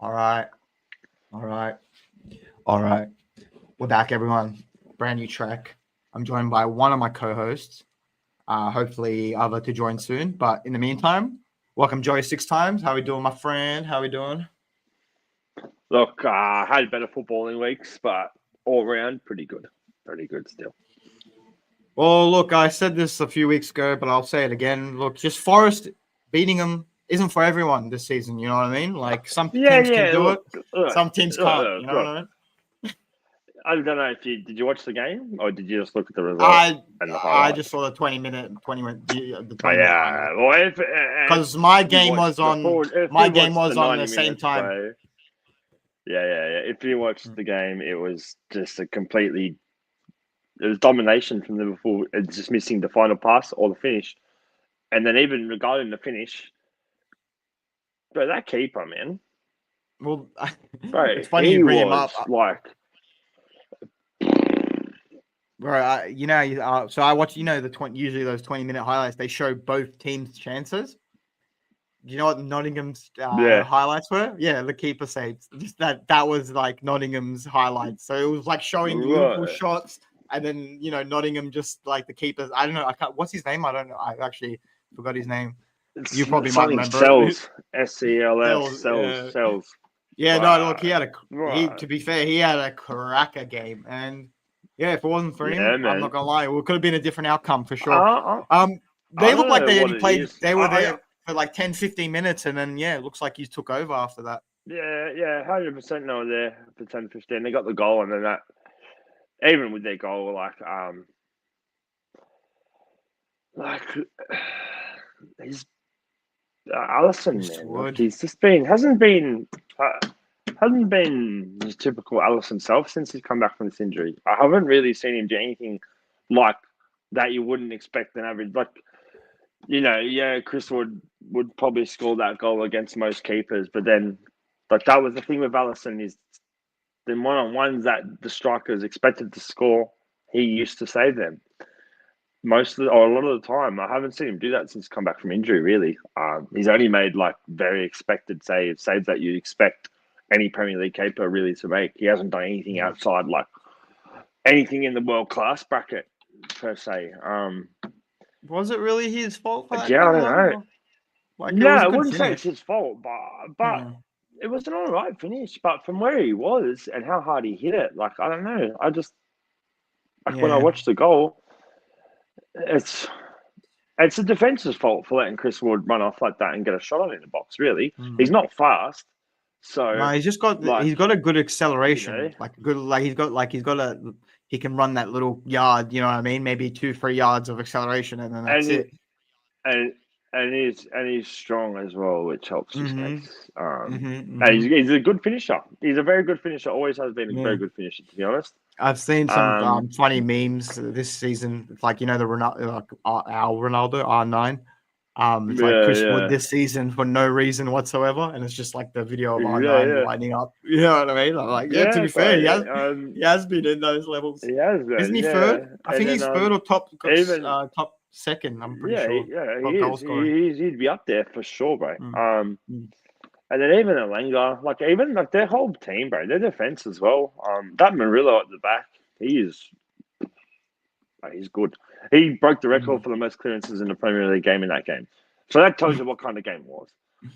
All right. All right. All right. We're back, everyone. Brand new track. I'm joined by one of my co-hosts. Hopefully other to join soon. But in the meantime, welcome Joey 6 times. How we doing, my friend? How we doing? Look, I had better footballing weeks, but all around, pretty good. Pretty good still. Well, look, I said this a few weeks ago, but I'll say it again. Look, just Forest beating them isn't for everyone this season. You know what I mean? Like some Yeah, teams can yeah. do it, Look, some teams look, can't. look, You know what look. I mean? I don't know if you did you watch the game or did you just look at the result I and the I just highlights? saw the 20-minute the Oh 20-minute highlight yeah. Well, because my if you game watched was the on full, if my you game watched the was on the 90 same minutes, time. bro. Yeah. If you watched the game, it was just it was domination from Liverpool. It's just missing the final pass or the finish, and then even regarding the finish, bro, that keeper, man. Well, Bro, it's funny you he bring him was up, like, bro. So I watch. Usually those 20-minute highlights they show both teams' chances. Do you know what Nottingham's yeah, highlights were? Yeah, the keeper saves. Just that was like Nottingham's highlights. So it was like showing Liverpool right. shots, and then Nottingham just like the keepers. I don't know. I can't. What's his name? I don't know. I actually forgot his name. You probably might Something remember it. sells, SCLS, Still, sells. yeah. No, look, Right, he. right. To be fair, he had a cracker game, and yeah, if it wasn't for Yeah, him, I'm man. not gonna lie, it could have been a different outcome for I, sure. I, I They look don't like know they what only it played. is. They were there for like 10, 15 minutes, and then yeah, it looks like he took over after that. Yeah, 100% no there for 10-15. They got the goal, and then that, even with their goal, like he's Allison, Just man. Like would. he's just hasn't been his typical Allison self since he's come back from this injury. I haven't really seen him do anything like that you wouldn't expect an average. Like, yeah, Chris would probably score that goal against most keepers, but then like that was the thing with Allison is the one-on-ones that the striker is expected to score, he used to save them. Or a lot of the time, I haven't seen him do that since come back from injury. Really, he's only made like very expected saves that you'd expect any Premier League keeper really to make. He hasn't done anything outside like anything in the world class bracket per se. Was it really his fault for that Yeah, I goal don't know. though? Like it No, was a I good wouldn't say it's finish. his fault, but Hmm. it was an all right finish. But from where he was and how hard he hit it, like I don't know. I just like when I Yeah. watched the goal, it's it's the defense's fault for letting Chris Wood run off like that and get a shot on in the box. Really, Hmm. he's not fast, so No, like he's got a good you acceleration. know, Like good he's got a he can run that little yard, you know what I mean? Maybe 2-3 yards of acceleration and then that's and it. and he's strong as well, which helps his Mm-hmm. case. Mm-hmm. And Mm-hmm. he's a good finisher. He's a very good finisher. Always has been a Yeah. very good finisher, to be honest. I've seen some Um, funny memes this season. It's like the Ronaldo, like our Ronaldo R9. It's like yeah, Chris Wood yeah, this season for no reason whatsoever, and it's just like the video of R9 yeah, lighting up. You know what I mean? I'm like, yeah. To yeah, be fair, bro. he has been in those levels. He has Isn't been, he third? yeah. I And think then he's third or even top second. I'm pretty yeah, sure. he Top goal is. scorer. He'd be up there for sure, bro. Mm, mm. And then even Alenga, like even like their whole team, bro, their defense as well. That Murillo at the back, he is, he's good. He broke the record Mm. for the most clearances in a Premier League game in that game. So that tells you what kind of game it was.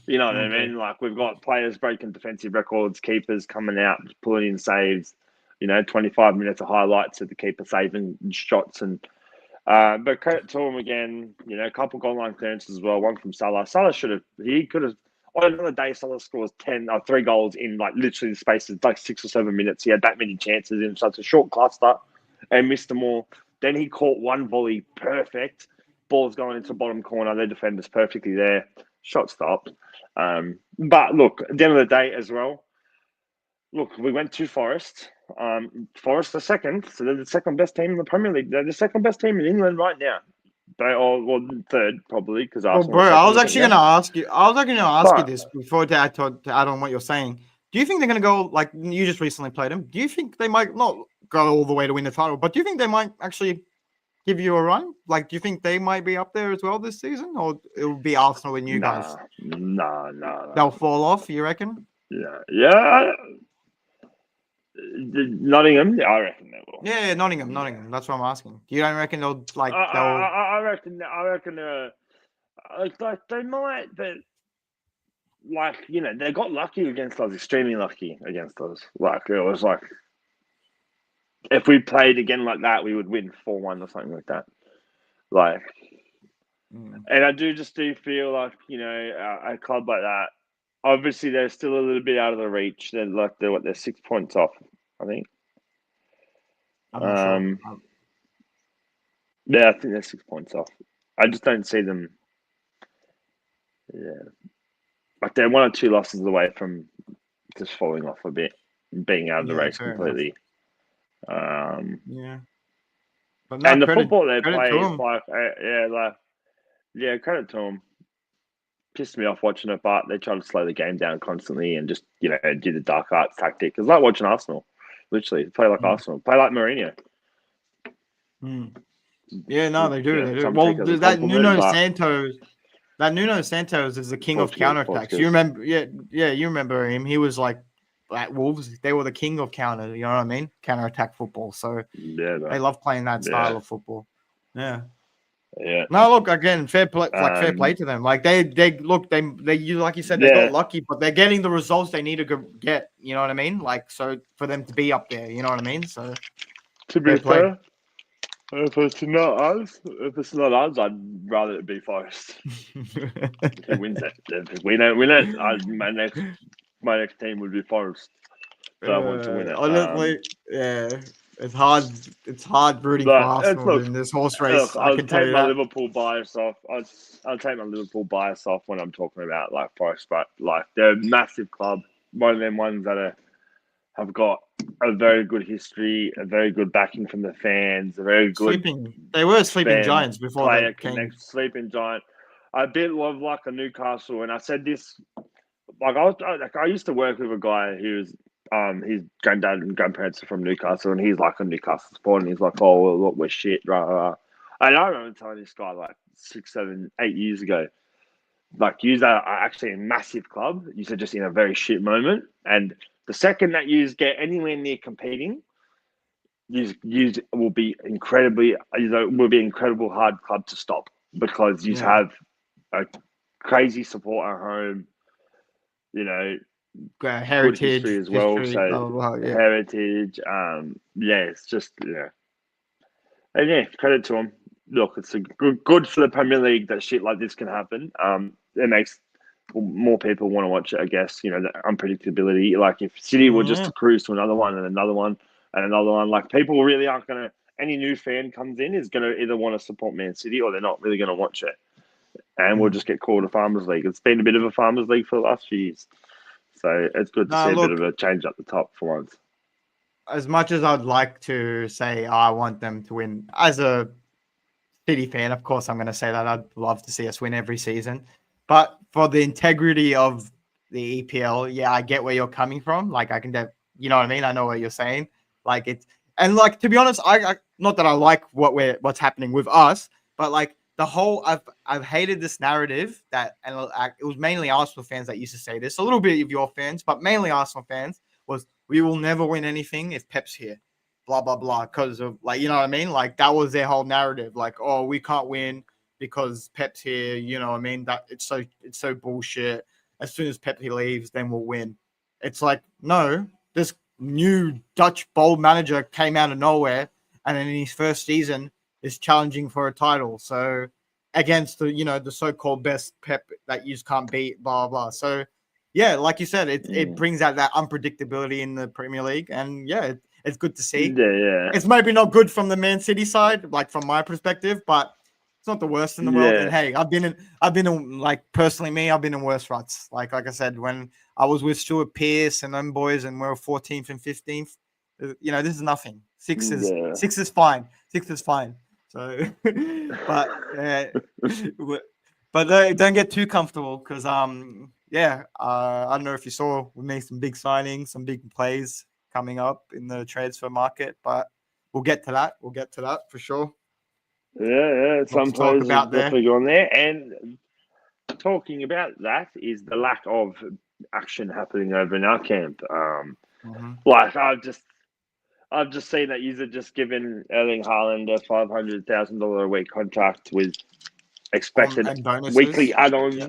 You know what I Okay. mean? Like we've got players breaking defensive records, keepers coming out, pulling in saves. 25 minutes of highlights of the keeper saving shots and. But credit to him again. A couple goal line clearances as well. One from Salah. He could have. On another day, Salah scores 3 goals in like literally the space of like 6 or 7 minutes. He had that many chances in such a short cluster and missed them all. Then he caught one volley perfect. Ball's going into the bottom corner. Their defender's perfectly there. Shot stopped. But look, at the end of the day as well, look, we went to Forest. Forest are second, so they're the second best team in the Premier League. They're the second best team in England right now. They are third probably because Well, Arsenal bro, are I second. was I think actually gonna now. ask you. I was actually gonna ask you But this before to add on what you're saying. Do you think they're gonna go like you just recently played them? Do you think they might not go all the way to win the title, but do you think they might actually give you a run? Like, do you think they might be up there as well this season, or it will be Arsenal and you guys? nah. They'll fall off. You reckon? Yeah. Nottingham, I reckon they will. Yeah, Nottingham. That's what I'm asking. You don't reckon they'll I reckon like they might, but they got lucky against us, extremely lucky against us. Like it was like if we played again like that, we would win 4-1 or something like that. Like, and I do feel like a club like that. Obviously, they're still a little bit out of the reach. They're 6 points off, I think. I'm not sure. Yeah, I think they're 6 points off. I just don't see them. Yeah, like they're 1 or 2 losses away from just falling off a bit, being out of the race completely. Yeah, but and the football they credit play to is them. credit to them. Pissed me off watching it, but they try to slow the game down constantly and just do the dark arts tactic. It's like watching Arsenal, literally play like Arsenal, play like Mourinho. Yeah, no, they do. They do. Some Well, take it as a that compliment, Nuno Santos is the king of counterattacks. Portuguese. You remember? Yeah, you remember him. He was like at Wolves. They were the king of counter. You know what I mean? Counterattack football. So they love playing that style of football. Yeah. Yeah. No, look again. Fair play to them. Like they like you said, they got lucky, but they're getting the results they need to get. You know what I mean? Like so for them to be up there. You know what I mean? So to be fair. If it's not us, I'd rather it be Forest. Who wins it? If we don't win it, my next team would be Forest. So I want to win it. Honestly, it's hard. It's hard rooting for Arsenal in this horse race. I can tell you that. Liverpool bias off. I'll take my Liverpool bias off when I'm talking about like Forest, but like they're a massive club. One of them ones that have got a very good history, a very good backing from the fans, a very good. They were sleeping giants before they came. Sleeping giant. A bit of like a Newcastle, and I said this. Like I used to work with a guy who's his granddad and grandparents are from Newcastle, and he's like a Newcastle supporter, and he's like, "Oh, well, look, we're shit." Rah, rah, rah. And I remember telling this guy like 6, 7, 8 years ago, like, you are actually a massive club. You said just in a very shit moment, and the second that you get anywhere near competing, you will be incredibly, will be an incredible hard club to stop because you have a crazy support at home. Heritage good history as well. Heritage. It's just and credit to them. Look, it's a good for the Premier League that shit like this can happen. It makes more people want to watch it, I guess. The unpredictability. Like if City were just to cruise to another one and another one and another one, like people really aren't going to. Any new fan comes in is going to either want to support Man City or they're not really going to watch it, and we'll just get called a Farmers League. It's been a bit of a Farmers League for the last few years, so it's good to see a bit of a change up the top for once. As much as I'd like to say I want them to win, as a City fan, of course, I'm going to say that I'd love to see us win every season. But for the integrity of the EPL, I get where you're coming from. Like, I can, you know what I mean? I know what you're saying. Like, it's, and like, to be honest, I not that I like what's happening with us, but like the whole, I've hated this narrative that, and it was mainly Arsenal fans that used to say this, a little bit of your fans, but mainly Arsenal fans, was we will never win anything if Pep's here. Blah, blah, blah. Because of, like, you know what I mean? Like, that was their whole narrative. Like, oh, we can't win because Pep's here. You know what I mean? That it's so bullshit. As soon as Pep leaves, then we'll win. It's like, no, this new Dutch bold manager came out of nowhere, and in his first season is challenging for a title. So against the so-called best Pep that you just can't beat, blah, blah. So, yeah, like you said, it brings out that unpredictability in the Premier League. And, it's good to see. Yeah. It's maybe not good from the Man City side, like from my perspective, but it's not the worst in the world. And hey, I've been in like personally me, I've been in worse ruts. Like I said, when I was with Stuart Pearce and them boys, and we were 14th and 15th. This is nothing. Six is fine. 6 is fine. So, but don't get too comfortable because I don't know if you saw, we made some big signings, some big plays coming up in the transfer market, but we'll get to that. We'll get to that for sure. Yeah. Some players are definitely on there. And talking about that is the lack of action happening over in our camp. Mm-hmm. Like I've just seen that you've just given Erling Haaland a $500,000 a week contract with expected And bonuses. weekly add-ons Yeah.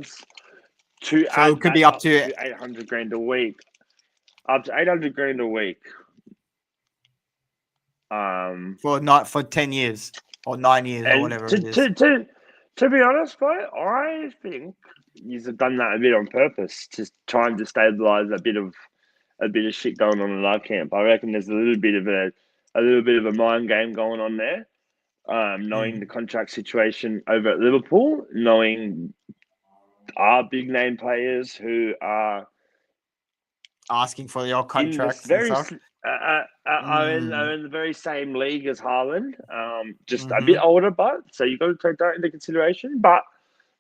to So add it could be that up to 800 grand a week. Up to 800 grand a week. for 10 years or 9 years or And whatever it is. to be honest, bro, I think you've done that a bit on purpose to try and destabilize a bit of shit going on in our camp. I reckon there's a little bit of a mind game going on there. Knowing the contract situation over at Liverpool, knowing our big name players who are Asking for your in this contracts and very stuff. are in the very same league as Haaland, just a bit Mm-hmm. older, but so you've got to take that into consideration. But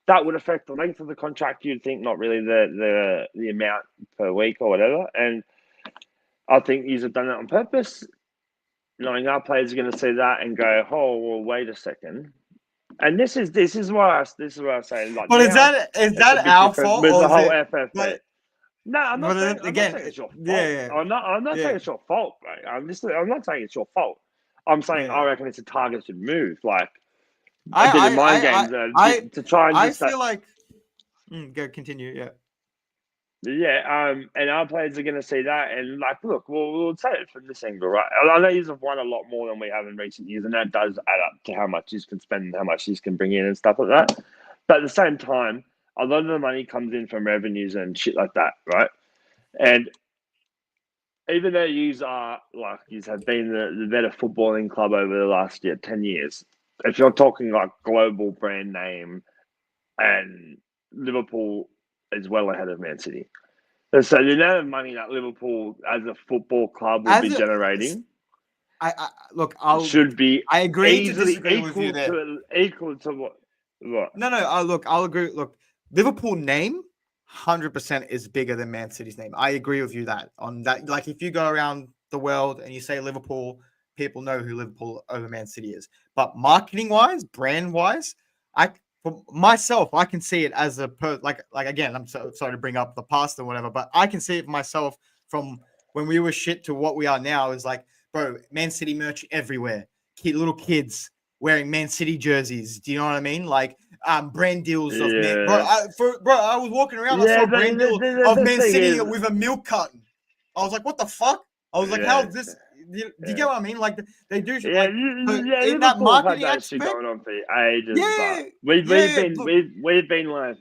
that would affect the length of the contract. You'd think, not really the amount per week or whatever. And I think you've done that on purpose, knowing our players are going to see that and go, "Oh, well, wait a second." And this is why I say, like, But now is it's a that bit our different fault with or the is whole it? FFP. No, I'm not saying it's your fault. yeah, I'm not saying it's your fault, mate. I'm not saying it's your fault. I'm saying yeah. I reckon it's a targeted move, like a bit of mind games I to try and just feel like. Go continue. Yeah. and our players are going to see that and like, look, we'll say it from this angle, right? I know you've won a lot more than we have in recent years, and that does add up to how much you can spend and how much you can bring in and stuff like that. But at the same time, a lot of the money comes in from revenues and shit like that, right? And even though you are like you have been the better footballing club over the last 10 years, if you're talking like global brand name, and Liverpool is well ahead of Man City. So the amount of money that Liverpool as a football club will be generating, look, should be I agree to easily disagree with you there. equal to what? No, I'll agree. Look, Liverpool name 100% is bigger than Man City's name. I agree with you that on that. Like, if you go around the world and you say Liverpool, people know who Liverpool over Man City is. But marketing wise, brand wise, for myself, I can see it as like again. I'm sorry to bring up the past or whatever, but I can see it myself from when we were shit to what we are now. Is like, bro, Man City merch everywhere. Little kids wearing Man City jerseys. Do you know what I mean? Like brand deals of Man. Bro, I was walking around. I saw a brand deal of Man City with a milk carton. I was like, what the fuck? I was like, how's this? Do you get what I mean? Like they do. Like, in that marketing had that aspect, shit going on for ages. Yeah, We've been like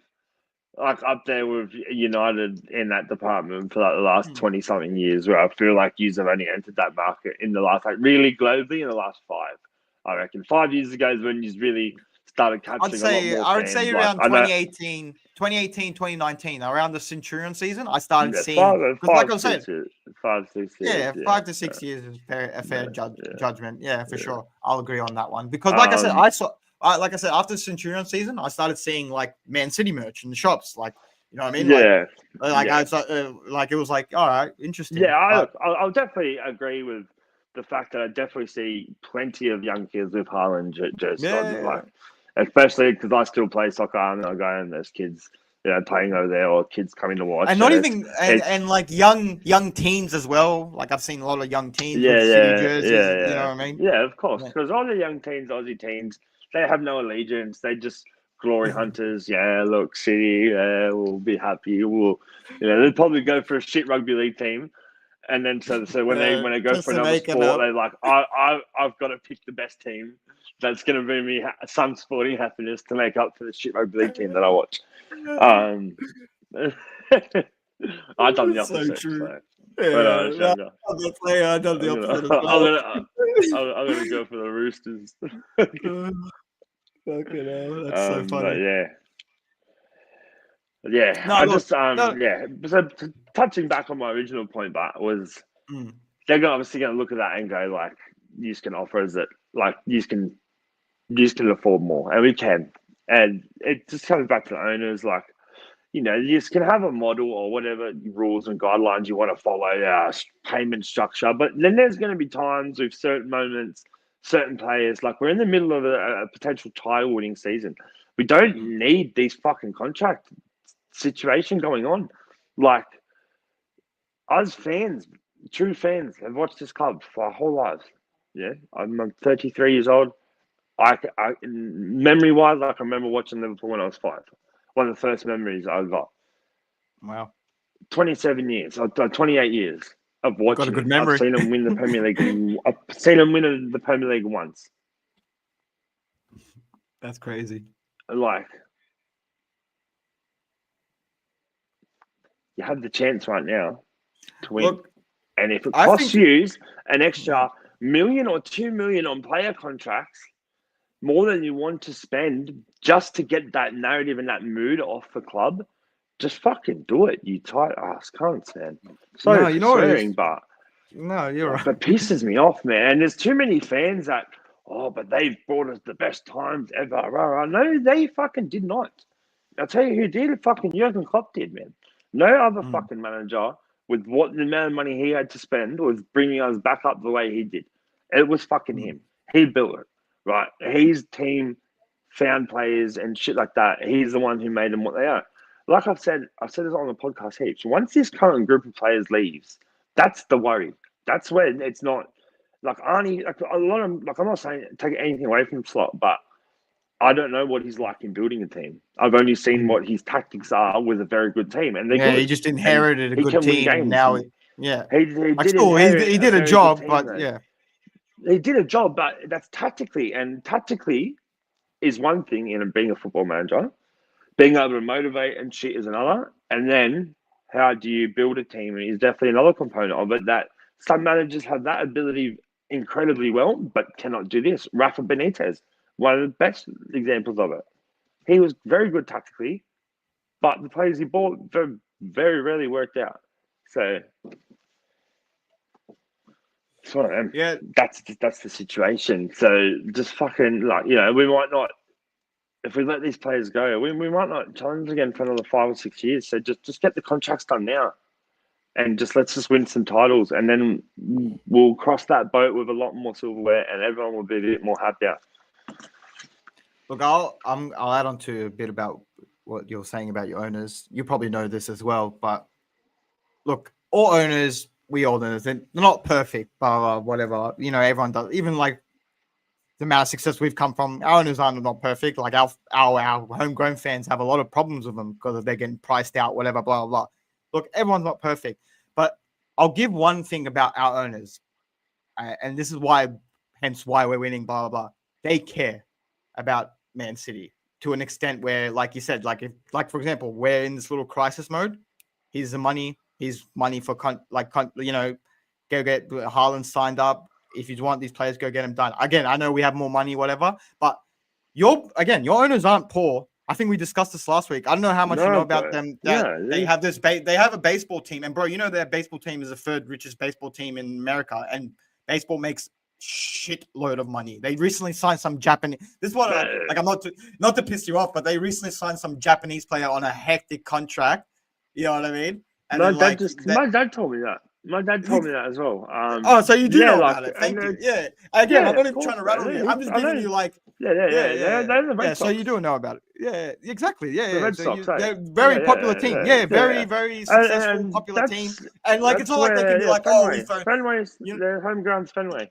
up there with United in that department for like the last 20 something years, where I feel like you've only entered that market in the last, like, really globally in the last 5. I reckon 5 years ago is when you really started capturing a lot more I would fans. say around 2018, 2019, around the Centurion season, I started seeing, like I said, 5, 6 years. Yeah, 5 to 6 years is a fair judgment. Yeah, for sure. I'll agree on that one because, like I said, like I said, after the Centurion season, I started seeing like Man City merch in the shops. Like, you know what I mean? Yeah. Like it was like, all right, interesting. Yeah, I'll definitely agree with the fact that I definitely see plenty of young kids with Haaland jerseys on, like, especially because I still play soccer and I go and there's kids, playing over there or kids coming to watch. And not even and like young teens as well. Like I've seen a lot of young teens with City jerseys. You know what I mean? Yeah, of course. Because all the young teens, Aussie teens, they have no allegiance. They just glory hunters. Yeah, look, City. Yeah, we'll be happy. They'll probably go for a shit rugby league team. And then so when they go for another sport, they're like, I've got to pick the best team that's going to bring me some sporting happiness to make up for the shit rugby league team that I watch. I've done the opposite. So true. I've done the opposite as well. I'm gonna go for the Roosters. Fucking hell, that's so funny. But So touching back on my original point, but was they're obviously going to look at that and go like, you can offer us it, like you can afford more, and we can, and it just comes back to the owners, like, you can have a model or whatever rules and guidelines you want to follow, payment structure, but then there's going to be times with certain moments, certain players, like we're in the middle of a potential title winning season. We don't need these fucking contract situation going on. Like, Us fans, true fans, have watched this club for our whole lives. Yeah, I'm 33 years old. Memory wise, I can remember watching Liverpool when I was 5. One of the first memories I got. Wow. 27 years, 28 years of You've got a watching good them. I've memory. seen them win the Premier League. I've seen them win the Premier League once. That's crazy. Like, you have the chance right now to win. Look, And if it I costs think you an extra million or 2 million on player contracts, more than you want to spend just to get that narrative and that mood off the club, just fucking do it, you tight ass cunts, man. Sorry no, for you know what it swearing, is. but No, you're right. that pisses me off, man. And there's too many fans that, oh, but they've brought us the best times ever. No, they fucking did not. I'll tell you who did. Fucking Jurgen Klopp did, man. No other fucking manager with what the amount of money he had to spend was bringing us back up the way he did. It was fucking him. He built it, right? His team found players and shit like that. He's the one who made them what they are. Like I've said this on the podcast heaps. Once this current group of players leaves, that's the worry. That's where it's not like Arnie. Like a lot of like I'm not saying take anything away from Slot, but I don't know what he's like in building a team. I've only seen what his tactics are with a very good team, and they're good. He just And inherited a he good can win team, and games. now, He like did still, he inherit a did a very good job, team, but though. He did a job, but that's tactically, and tactically is one thing in being a football manager. Being able to motivate and shit is another, and then how do you build a team is definitely another component of it. That some managers have that ability incredibly well, but cannot do this. Rafa Benitez, one of the best examples of it. He was very good tactically, but the players he bought very, very rarely worked out. So it's one of them. yeah, That's the situation. So just fucking like we might not if we let these players go, we might not challenge again for another 5 or 6 years. So just get the contracts done now, and let's just win some titles, and then we'll cross that boat with a lot more silverware, and everyone will be a bit more happier. look, I'll add on to a bit about what you're saying about your owners. You probably know this as well, but look, all owners, we all know they're not perfect, but whatever. Everyone does. Even like the amount of success we've come from, our owners are not perfect. Like our homegrown fans have a lot of problems with them because they're getting priced out, whatever, blah, blah, blah. Look, everyone's not perfect, but I'll give one thing about our owners, and this is hence why we're winning, blah, blah, blah. They care about Man City to an extent where, like you said, like for example, we're in this little crisis mode. Here's the money. Here's money for go get Haaland signed up. If you want these players, go get them done. Again, I know we have more money, whatever, but your owners aren't poor. I think we discussed this last week. I don't know how much you know about them. They have they have a baseball team, and bro, their baseball team is the third richest baseball team in America, and baseball makes shitload of money. They recently signed some Japanese. This is what I'm not to piss you off, but they recently signed some Japanese player on a hectic contract. You know what I mean? And my dad told me that. My dad told me that as well. So you do know about it. Thank you. Yeah. Again, I'm not even trying to rattle you. I'm just giving you like. They're the Red Sox. So you do know about it. Yeah, exactly. Yeah. The Red Sox. They're a very popular team. Yeah, very, very successful, popular team. And like, it's not like they can be like, Fenway's their home ground's Fenway.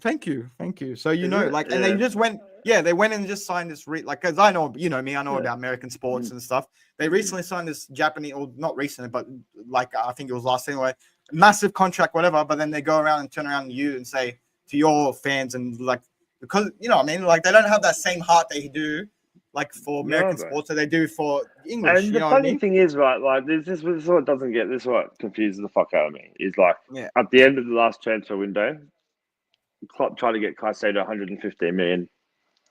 Thank you. So and they just went. Yeah, they went and just signed this. Because I know, me, I know about American sports and stuff. They recently signed this Japanese, or not recently, but like I think it was last anyway. Massive contract, whatever. But then they go around and turn around to you and say to your fans and like, because like they don't have that same heart they do like for American sports that they do for English. And the funny thing is, right, like this is what doesn't get this is what confuses the fuck out of me. Is like at the end of the last transfer window, Klopp tried to get Caicedo 115 million,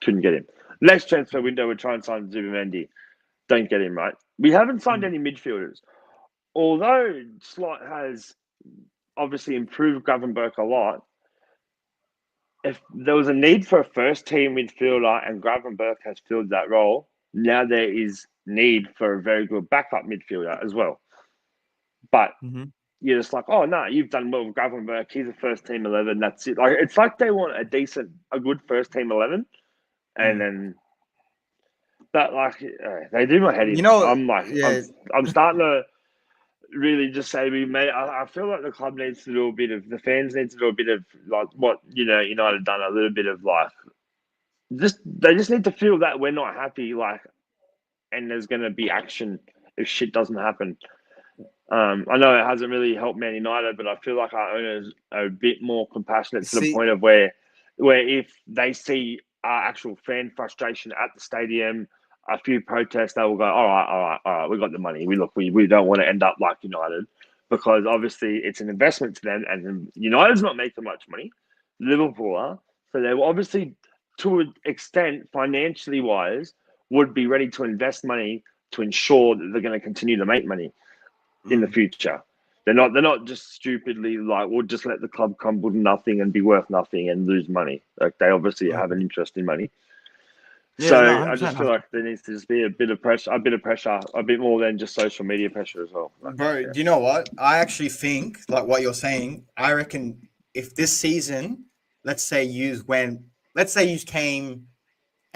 couldn't get him. Next transfer window, we're trying to sign Zubimendi, don't get him, right. We haven't signed any midfielders. Although Slot has obviously improved Gravenberch a lot, if there was a need for a first-team midfielder and Gravenberch has filled that role, now there is need for a very good backup midfielder as well. But you're just like, oh, no, you've done well with Gravenberch. He's a first-team 11. That's it. Like it's like they want a good first-team 11, and then that like they do my head in. I'm like, I'm starting to. really just say I feel like the club needs to do a bit of, the fans need to do a bit of like what United done, a little bit of like they just need to feel that we're not happy, like, and there's going to be action if shit doesn't happen. I know it hasn't really helped Man United, but I feel like our owners are a bit more compassionate to the point of where if they see our actual fan frustration at the stadium, a few protests, they will go, all right, we got the money. We don't want to end up like United, because obviously it's an investment to them, and United's not making much money. Liverpool are. So they will obviously, to an extent, financially wise, would be ready to invest money to ensure that they're going to continue to make money in the future. They're not just stupidly like, we'll just let the club crumble to nothing and be worth nothing and lose money. Like, they obviously have an interest in money. Yeah, So no, I just feel like there needs to just be a bit of pressure, a bit more than just social media pressure as well. Like, bro. Do you know what? I actually think, like what you're saying, I reckon if this season, let's say you came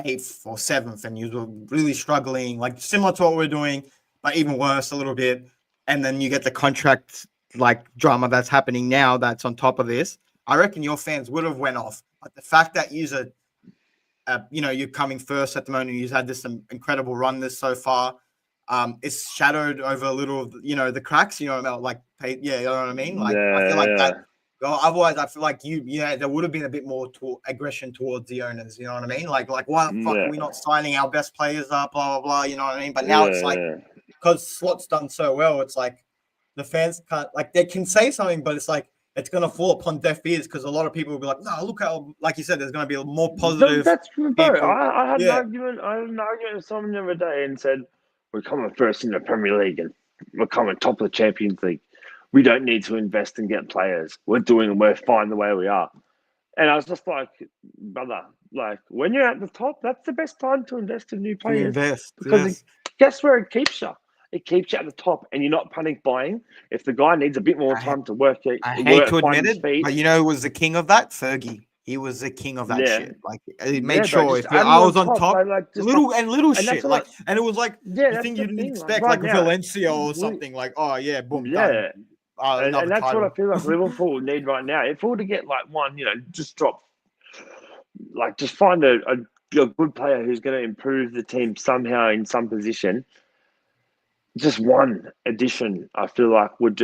8th or 7th and you were really struggling, like similar to what we're doing, but even worse a little bit, and then you get the contract like drama that's happening now that's on top of this, I reckon your fans would have went off. But the fact that you're coming first at the moment, you've had this incredible run this so far, it's shadowed over a little of, the cracks, you know what I mean? Like, I feel like that. Well, otherwise, I feel like there would have been a bit more aggression towards the owners. You know what I mean? Like why the fuck are we not signing our best players up? Blah blah blah. You know what I mean? But now it's like, because Slot's done so well, it's like the fans can't, like, they can say something, but it's like it's gonna fall upon deaf ears, because a lot of people will be like, no, look how, like you said, there's gonna be a more positive. That's bro. I had an argument. With someone the other day and said, we're coming first in the Premier League and we're coming top of the Champions League. We don't need to invest and get players. We're fine the way we are. And I was just like, brother, like, when you're at the top, that's the best time to invest in new players. Because guess where it keeps you? It keeps you at the top, and you're not panic buying. If the guy needs a bit more time to work, I hate to admit it, but who was the king of that? Fergie. He was the king of that shit. Like, he made sure if I was on top, little shit, like, and it was like the thing you didn't expect, like Valencia or something, like, oh yeah, boom, done. And that's what I feel like Liverpool need right now. If we were to get like one, just drop, like, just find a good player who's going to improve the team somehow in some position. Just one addition, I feel like would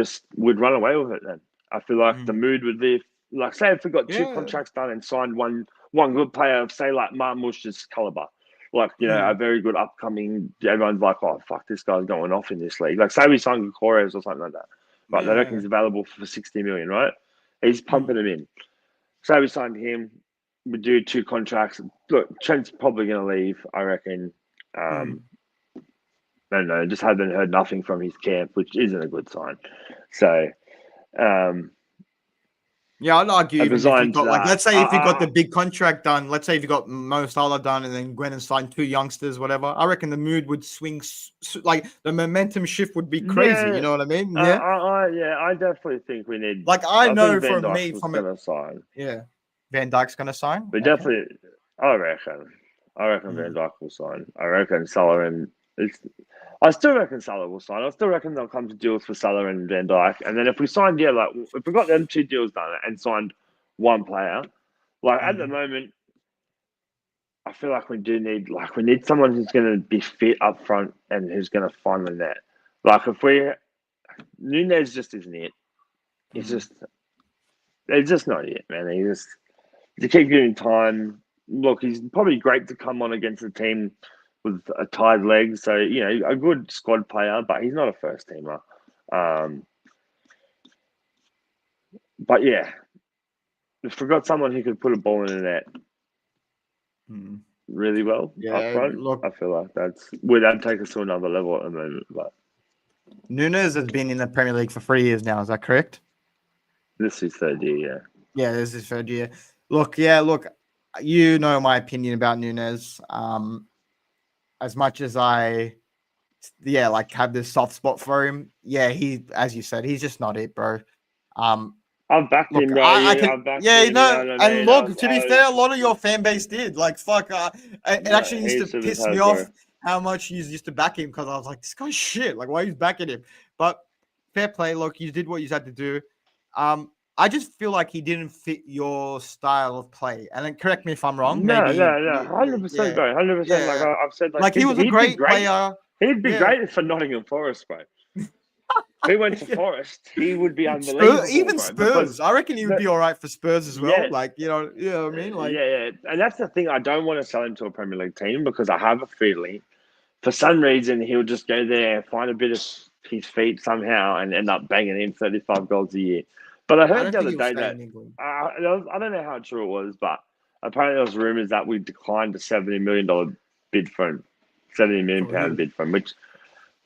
run away with it. Then I feel like the mood would lift. Like, say if we got 2 contracts done and signed one good player of, say, like Marmoush's caliber, like, a very good upcoming. Everyone's like, oh fuck, this guy's going off in this league. Like, say we signed Gukores or something like that. Right, they reckon he's available for 60 million, right? He's pumping him in. So we signed him. We do 2 contracts. Look, Trent's probably going to leave, I reckon. I don't know. Just haven't heard nothing from his camp, which isn't a good sign. So, yeah, I'd argue even if you got, like, let's say if you got the big contract done, let's say if you got Mo Salah done and then Gwen and signed 2 youngsters, whatever, I reckon the mood would swing, like the momentum shift would be crazy. Yeah. You know what I mean? Yeah. I definitely think we need. Like, I know from sign. Yeah, Van Dijk's going to sign. But definitely, I reckon Van Dijk will sign. I reckon Salah and I still reckon Salah will sign. I still reckon they'll come to deals for Salah and Van Dijk. And then if we signed, if we got them 2 deals done and signed 1 player, like at the moment, I feel like we need someone who's going to be fit up front and who's going to find the net. Like, Nunez just isn't it. It's just not it, man. To keep giving time. Look, he's probably great to come on against a team with a tied leg. So, a good squad player, but he's not a first teamer. But yeah, if we got someone who could put a ball in the net really well up front, I feel like that'd take us to another level at the moment. But Nunez has been in the Premier League for 3 years now. Is that correct? This is 3rd year, yeah. Yeah, this is 3rd year. Look, my opinion about Nunez. As much as I, have this soft spot for him. Yeah, as you said, he's just not it, bro. I've backed him, bro. To be fair, a lot of your fan base did. Like, fuck. It actually used to piss me off how much you used to back him, because I was like, this guy's shit. Like, why are you backing him? But fair play. Look, you did what you had to do. I just feel like he didn't fit your style of play. And then correct me if I'm wrong. No, Maybe, no, no, 100%, yeah, bro, 100%. Like yeah. I've said, like Like he was a he'd be great great. player. He'd be Yeah. great for Nottingham Forest, bro. If he went to Yeah. Forest, he would be Spurs, unbelievable, even bro. Because Spurs, I reckon he would the, be all right for Spurs as well. yeah, Like you know what I mean. Like yeah, and that's the thing. I don't want to sell him to a Premier League team because I have a feeling, for some reason, he'll just go there, find a bit of his feet somehow, and end up banging in 35 goals a year. But I I heard don't the think other he'll day stay that in England. I don't know how true it was, but apparently there was rumours that we declined a $70 million bid for him, £70 million From who? bid for him, which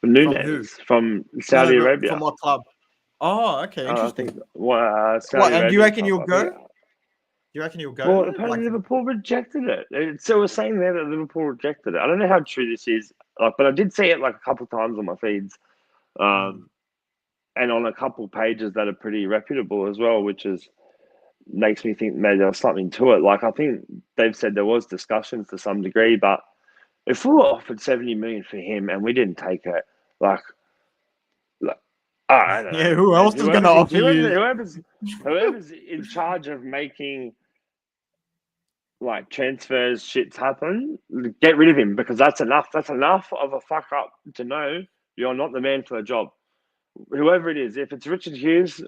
From who? Nunes from No, Saudi but from Arabia. what club? Oh, okay, I think interesting. Saudi What? And do you Arabian reckon club. you'll I go? think. Do you reckon you'll go Well, though? apparently Like, Liverpool rejected it. So we're saying there that Liverpool rejected it. I don't know how true this is, like, but I did see it like a couple of times on my feeds, mm, and on a couple of pages that are pretty reputable as well, which is makes me think maybe there's something to it. Like I think they've said there was discussions to some degree, but if we were offered 70 million for him and we didn't take it, like, like I don't yeah, know, who else is gonna offer you? whoever's in charge of making like transfers shits happen, get rid of him because that's enough. That's enough of a fuck up to know you're not the man for the job. Whoever it is, if it's Richard Hughes,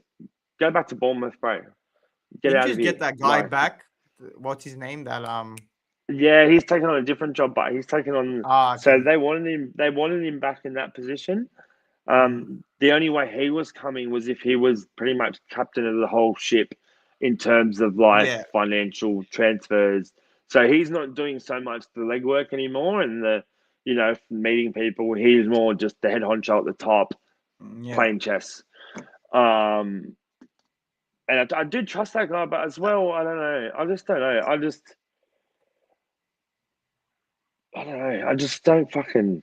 go back to Bournemouth, bro. Get Didn't out you of get here. that guy Like, back? What's his name? That yeah, he's taken on a different job, but he's taken on. So okay. they wanted him. They wanted him back in that position. Mm, The only way he was coming was if he was pretty much captain of the whole ship in terms of like yeah, financial transfers. So he's not doing so much the legwork anymore and the, meeting people. He's more just the head honcho at the top, yeah. playing chess. And I do trust that guy, but as well, I don't know. I just don't know. I don't know. I just don't know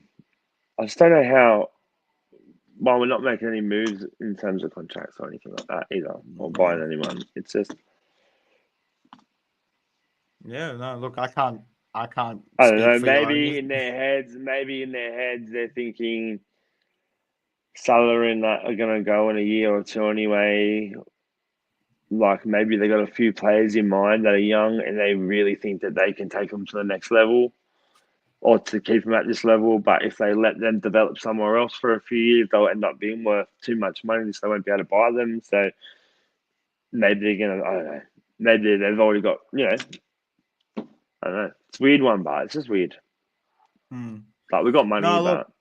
how. Well, we're not making any moves in terms of contracts or anything like that either, or Yeah. buying anyone. It's just, Yeah, no, look, I can't I don't speak know. for you. I mean, Maybe in their heads, they're thinking Salah and that are gonna go in a year or two anyway. Like maybe they got a few players in mind that are young, and they really think that they can take them to the next level, or to keep them at this level. But if they let them develop somewhere else for a few years, they'll end up being worth too much money, so they won't be able to buy them. So maybe they're gonna, I don't know. Maybe they've already got, I don't know. It's a weird one, but it's just weird. hmm. Like we got money, No, look, but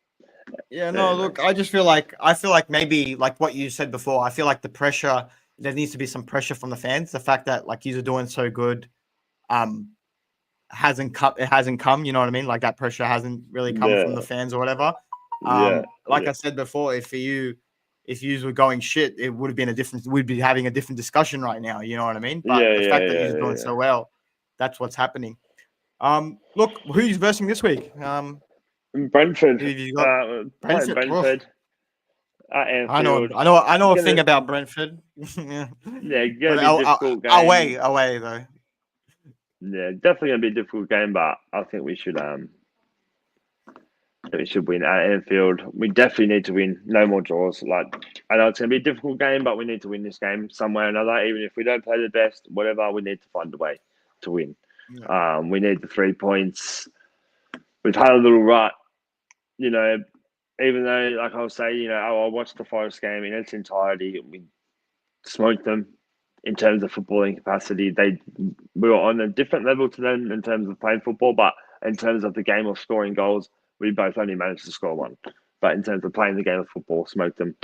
yeah, no, look, anyways. I feel like maybe like what you said before, I feel like the pressure, there needs to be some pressure from the fans. The fact that like you're doing so good, um, it hasn't come, you know what I mean? Like that pressure hasn't really come from the Yeah, fans or whatever. yeah, Like yeah, I said before, if you were going shit, it would have been we'd be having a different discussion right now, you know what I mean? But yeah, the yeah, fact that yeah, you're doing yeah, so well, that's what's happening. Look, who's versing this week? yeah. Brentford, Who have you got? playing Brentford. Oh, Brentford at I know, Anfield. I know, I know a thing Gonna, about Brentford. Yeah, yeah, gonna but be a difficult game. away though. Yeah, definitely gonna be a difficult game, but I think we should win at Anfield. We definitely need to win. No more draws. Like I know it's gonna be a difficult game, but we need to win this game some way or another. Even if we don't play the best, whatever, we need to find a way to win. Yeah. We need the 3 points. We've had a little rut, you know. Even though, like I'll say, I watched the Forest game in its entirety. We smoked them in terms of footballing capacity. We were on a different level to them in terms of playing football, but in terms of the game of scoring goals, we both only managed to score one. But in terms of playing the game of football, smoked them.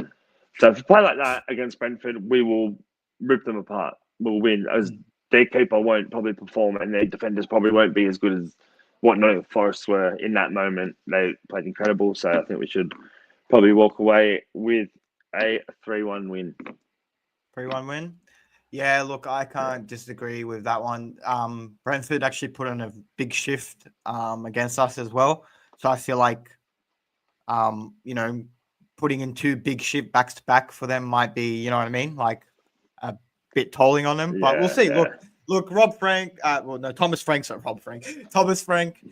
So if we play like that against Brentford, we will rip them apart. We'll win, as Mm. their keeper won't probably perform and their defenders probably won't be as good as what Nottingham Forest were in that moment. They played incredible, so I think we should probably walk away with a 3-1 win. 3-1 win. Yeah, look, I Yeah. can't disagree with that one. Brentford actually put in a big shift against us as well. So I feel like you know, putting in two big shift backs to back for them might be, you know what I mean? Like a bit tolling on them. But we'll Yeah, see. yeah. Look, Rob Frank, well, no, Thomas Frank's not Rob Frank. Thomas Frank,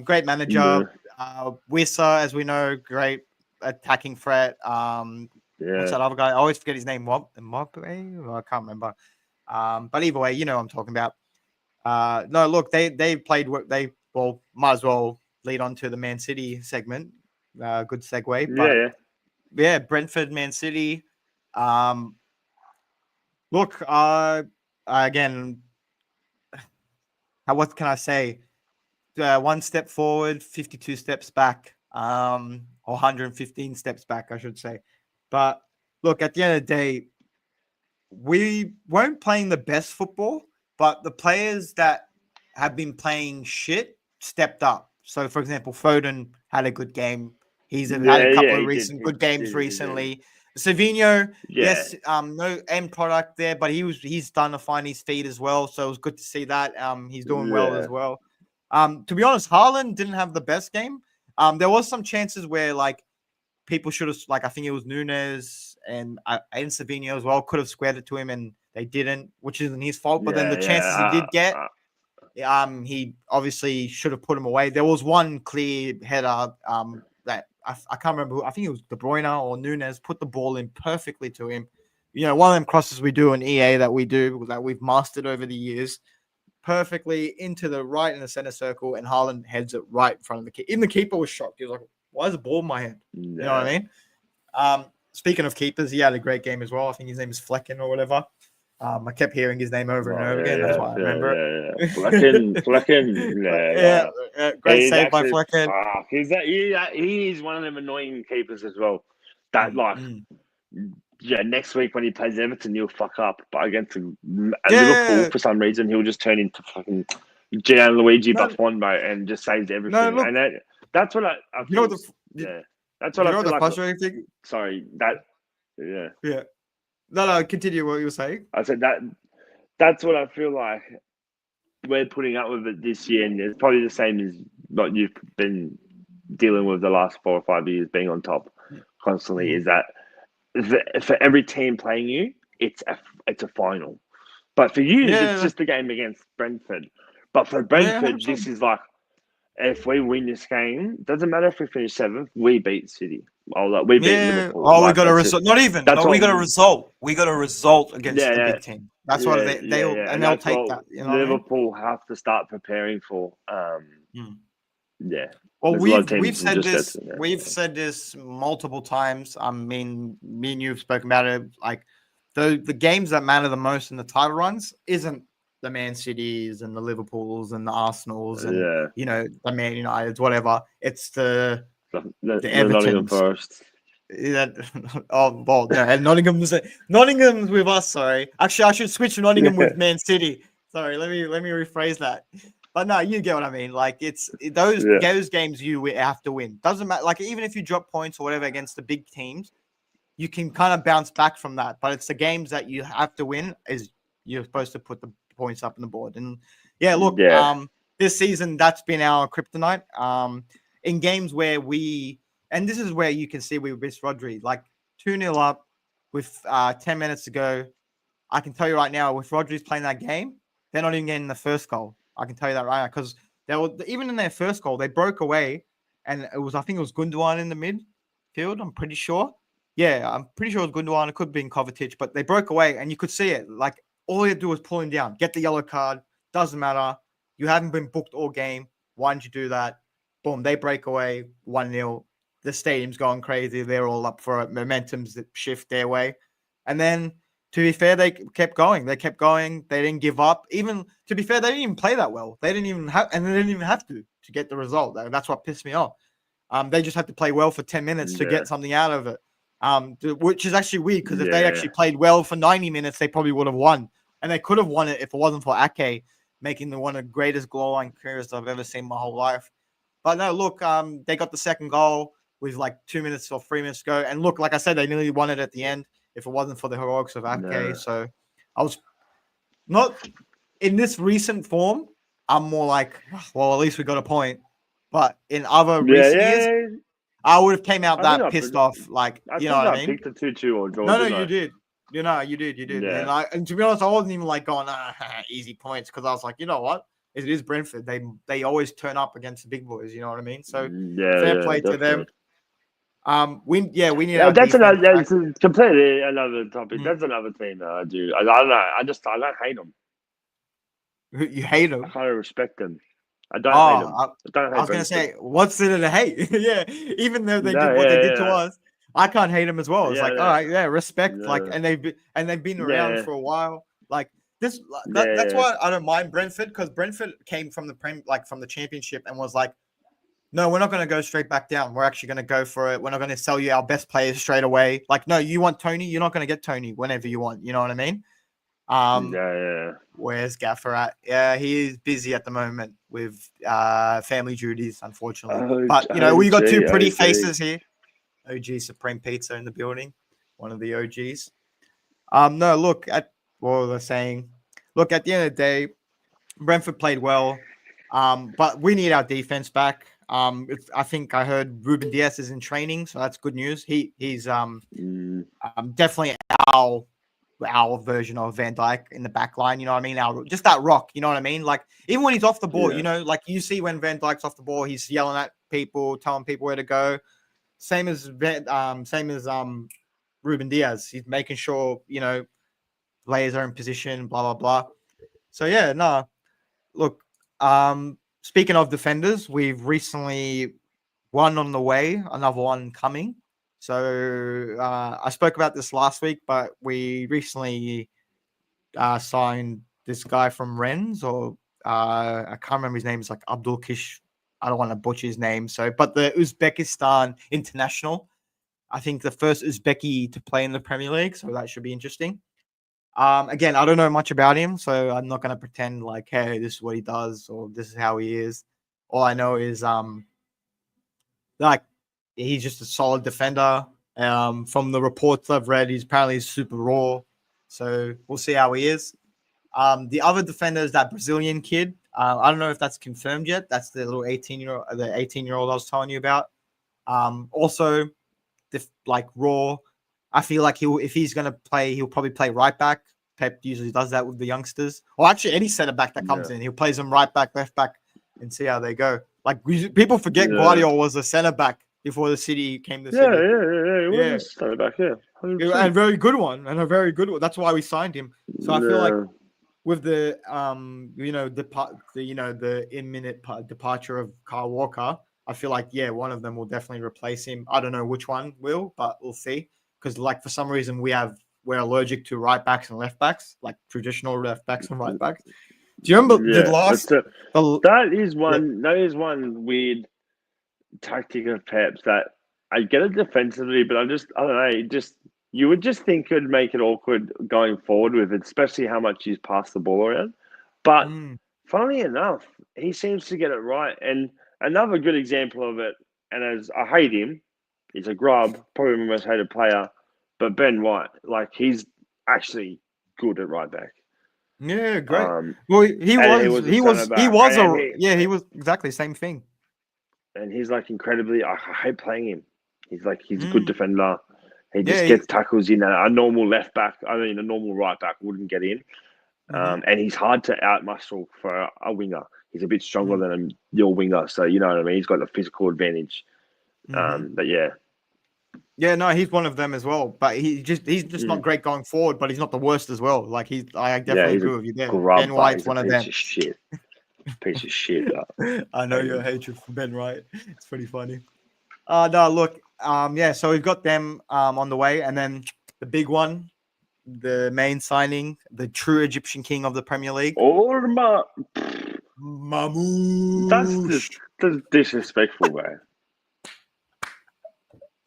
great manager. Yeah. Wissa, as we know, great attacking threat. What's that other guy? I always forget his name. Mopé? I can't remember. But either way, you know what I'm talking about. No, look, they played what they might as well lead on to the Man City segment. Good segue. But yeah, Brentford, Man City. Look, again, what can I say? One step forward, 52 steps back, or 115 steps back, I should say. But look, at the end of the day, we weren't playing the best football, but the players that have been playing shit stepped up. So, for example, Foden had a good game. He's had a couple of recent good games recently. Savinho, yes, no end product there, but he's starting to find his feet as well. So it was good to see that. He's doing well as well. To be honest, Haaland didn't have the best game. There was some chances where like people should have, like I think it was Nunes and Savinho as well, could have squared it to him and they didn't, which isn't his fault. But then the chances he did get, he obviously should have put him away. There was one clear header that I can't remember who, I think it was De Bruyne or Nunes, put the ball in perfectly to him. You know, one of them crosses we do in EA that we've mastered over the years, perfectly into the right in the center circle, and Haaland heads it right in front of the keeper. Even the keeper was shocked. He was like, why is the ball in my hand? You know what I mean? Speaking of keepers, he had a great game as well. I think his name is Flecken or whatever. I kept hearing his name over and over again. That's why I remember it. Flecken. Great save by Flecken. He's one of them annoying keepers as well. That next week when he plays Everton, he'll fuck up. But against Liverpool, for some reason, he'll just turn into fucking Gianluigi Buffon, mate, and just saves everything. No, look, and that's what I feel. That's what I feel the like. Frustrating thing? Sorry, Yeah. No, continue what you were saying. I said that's what I feel like we're putting up with it this year, and it's probably the same as what you've been dealing with the last 4 or 5 years, being on top constantly. Is that for every team playing you, it's a final, but for you, it's just a game against Brentford. But for Brentford, this is like, if we win this game, doesn't matter if we finish 7th, we beat City. We beat Liverpool. Oh, we got a result. Not even. No, we got a result. We got a result against the big team. That's what they'll take that. You know, Liverpool have to start preparing for. Well, we've said this. We've said this multiple times. I mean, me and you have spoken about it. Like the games that matter the most in the title runs isn't the Man Cities and the Liverpools and the Arsenals and the Man Uniteds, whatever. It's the Nottingham Forest. And Nottingham's with us. Sorry, actually, I should switch to Nottingham with Man City. Sorry, let me rephrase that. But no, you get what I mean. Like those games you have to win. Doesn't matter. Like even if you drop points or whatever against the big teams, you can kind of bounce back from that. But it's the games that you have to win. Is you're supposed to put the points up on the board. And this season that's been our kryptonite. In games where and this is where you can see we missed Rodri, like 2-0 up with 10 minutes to go. I can tell you right now, if Rodri's playing that game, they're not even getting the first goal. I can tell you that right now, because even in their first goal, they broke away, and I think it was Gundogan in the midfield. I'm pretty sure. Yeah, I'm pretty sure it was Gundogan. It could have been Kovacic, but they broke away, and you could see it. Like all you do was pull him down, get the yellow card. Doesn't matter. You haven't been booked all game. Why didn't you do that? Boom, they break away 1-0. The stadium's going crazy. They're all up for it. Momentum's shift their way. And then, to be fair, they kept going. They didn't give up. Even, to be fair, they didn't even play that well. They didn't even have to get the result. That's what pissed me off. They just had to play well for 10 minutes to get something out of it, which is actually weird, because if they actually played well for 90 minutes, they probably would have won. And they could have won it if it wasn't for Ake making one of the greatest goal line careers I've ever seen in my whole life. But no, look, they got the second goal with like 2 minutes or 3 minutes to go. And look, like I said, they nearly won it at the end if it wasn't for the heroics of Ake. No. So I was not in this recent form. I'm more like, well, at least we got a point. But in other recent years, I would have came out that pissed off. Like, you know what I mean? I picked a 2-2 or draw. No, you did. You did. Yeah. And to be honest, I wasn't even like going, easy points, because I was like, you know what? It is Brentford. They always turn up against the big boys. You know what I mean? So fair play to them. We need Yeah, our that's defense another. back. That's completely another topic. Mm. That's another team that I do. I don't know. I don't hate them. You hate I them. kind of respect them. I don't hate them. Oh, I don't I hate was gonna Brentford. say, what's there to hate? Yeah, even though they No, did what they did to us, I can't hate them as well. It's like, all yeah, right, yeah, respect. Like, yeah, and they've been around yeah, for a while. Like this, that's yeah, why I don't mind Brentford, because Brentford came from from the championship and was like, no, we're not going to go straight back down. We're actually going to go for it. We're not going to sell you our best players straight away. Like, no, you want Tony, you're not going to get Tony whenever you want. You know what I mean? yeah. Where's Gaffer at? Yeah, he is busy at the moment with family duties, unfortunately. But we got two pretty faces here. OG Supreme Pizza in the building, one of the OGs. No, look at what they're saying. Look, at the end of the day, Brentford played well, but we need our defense back. I think I heard Ruben Diaz is in training, so that's good news. He's definitely our version of Van Dijk in the back line, you know what I mean? Just that rock, you know what I mean? Like, even when he's off the ball, like you see when Van Dijk's off the ball, he's yelling at people, telling people where to go. Same as Ruben Diaz. He's making sure, players are in position, blah, blah, blah. So yeah, no. Look, speaking of defenders, we've recently one on the way, another one coming. So I spoke about this last week, but we recently signed this guy from Rennes, or I can't remember his name. It's like Abdul Kish. I don't want to butcher his name. So, but the Uzbekistan international, I think the first Uzbeki to play in the Premier League. So that should be interesting. Again, I don't know much about him, so I'm not going to pretend like, hey, this is what he does or this is how he is. All I know is like he's just a solid defender. From the reports I've read, he's apparently super raw. So we'll see how he is. The other defender is that Brazilian kid. I don't know if that's confirmed yet. That's the little 18-year-old, I was telling you about. Also, like raw. I feel like if he's gonna play, he'll probably play right back. Pep usually does that with the youngsters. Or actually, any centre back that comes in, he'll play them right back, left back, and see how they go. Like people forget Guardiola was a centre back before the City came to the City. Yeah. He was a centre back, yeah. 100%. And a very good one, That's why we signed him. So I feel like with the the imminent departure of Kyle Walker, I feel like one of them will definitely replace him. I don't know which one will, but we'll see. Because like for some reason we're allergic to right backs and left backs, like traditional left backs and right backs. Do you remember that is one weird tactic of Pep's that I get it defensively, but I don't know, you would just think it would make it awkward going forward with it, especially how much he's passed the ball around. But funnily enough, he seems to get it right. And another good example of it, and as I hate him, he's a grub, probably my most hated player, but Ben White, like he's actually good at right back. Yeah, great. Well, he was exactly the same thing. And he's like incredibly, I hate playing him. He's a good defender. He just gets tackles in a normal left back. I mean, a normal right back wouldn't get in. And he's hard to outmuscle for a winger. He's a bit stronger than your winger. So, you know what I mean? He's got the physical advantage. But yeah. Yeah, no, he's one of them as well. But he's just not great going forward, but he's not the worst as well. Like I definitely agree with you there. Ben White's one of them. Piece of shit. I know your hatred for Ben White. It's pretty funny. No, look, so we've got them on the way, and then the big one, the main signing, the true Egyptian king of the Premier League. Mamouche. That's disrespectful, man.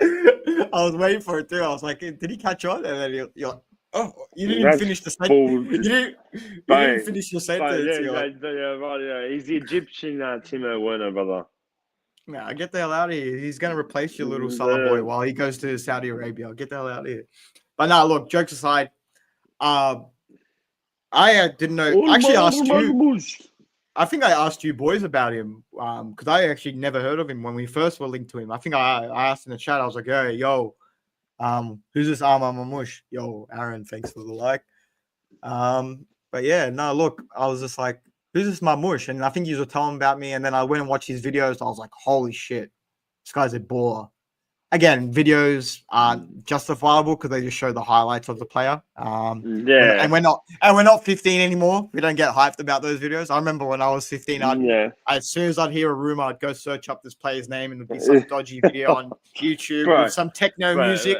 I was waiting for it too. I was like, did he catch on? And then you're like, oh, you didn't even finish the sentence. You didn't finish your sentence. Yeah. He's the Egyptian Timo Werner, brother. Nah, get the hell out of here. He's going to replace your little Salah boy while he goes to Saudi Arabia. Get the hell out of here. But no, look, jokes aside, I didn't know. I actually asked you. I think I asked you boys about him because I actually never heard of him when we first were linked to him. I think I asked in the chat. I was like, hey, yo, who's this Armand Mamouche? Yo, Aaron, thanks for the like. But yeah, no, look, I was just like, who's this Mamouche? And I think you were telling about me. And then I went and watched his videos. I was like, holy shit, this guy's a baller. again, videos aren't justifiable because they just show the highlights of the player. Yeah. And we're not 15 anymore. We don't get hyped about those videos. I remember when I was 15, as soon as I'd hear a rumor, I'd go search up this player's name and it'd be some dodgy video on YouTube with some techno music.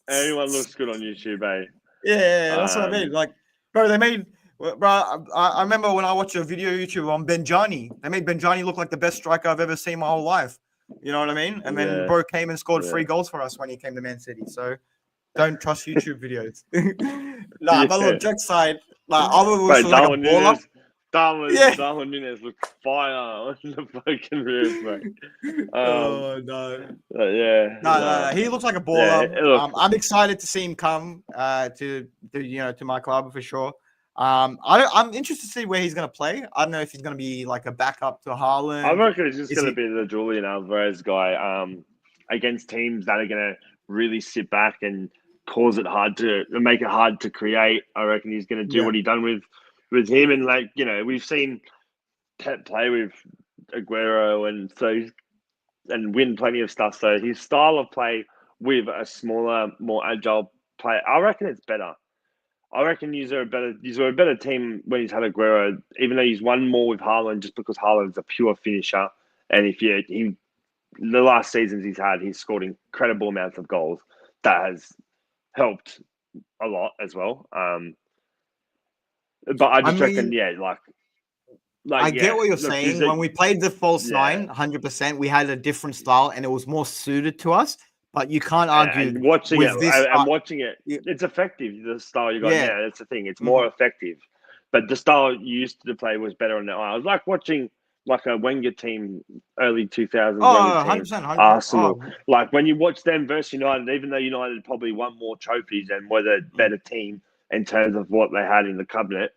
Anyone looks good on YouTube, eh? Yeah, that's what I mean. Like, bro, they made. Bro, I remember when I watched a video YouTube on Benjani. They made Benjani look like the best striker I've ever seen my whole life. You know what I mean? And then bro came and scored 3 goals for us when he came to Man City. So don't trust YouTube videos. But look, joke aside, like I was like a baller. Darwin Nunes looked fire on the fucking ribs, mate. Oh no. No. He looks like a baller. Yeah, I'm excited to see him come to my club for sure. I'm interested to see where he's going to play. I don't know if he's going to be like a backup to Haaland. I reckon it's just going to be the Julian Alvarez guy against teams that are going to really sit back and make it hard to create. I reckon he's going to do what he done with him, and like we've seen Pep play with Aguero and win plenty of stuff. So his style of play with a smaller, more agile player, I reckon it's better. I reckon he's a better team when he's had Aguero, even though he's won more with Haaland, just because Haaland's a pure finisher. And the last seasons he's scored incredible amounts of goals. That has helped a lot as well. But I reckon, I get what you're saying. When we played the false nine, 100%, we had a different style and it was more suited to us. But you can't argue. And watching it, it's effective. The style you got now, that's the thing. It's more effective. But the style you used to play was better on the eye. I was like watching like a Wenger team, early 2000s. Oh, 100%. Arsenal. Like when you watch them versus United, even though United probably won more trophies and were the better team in terms of what they had in the cabinet,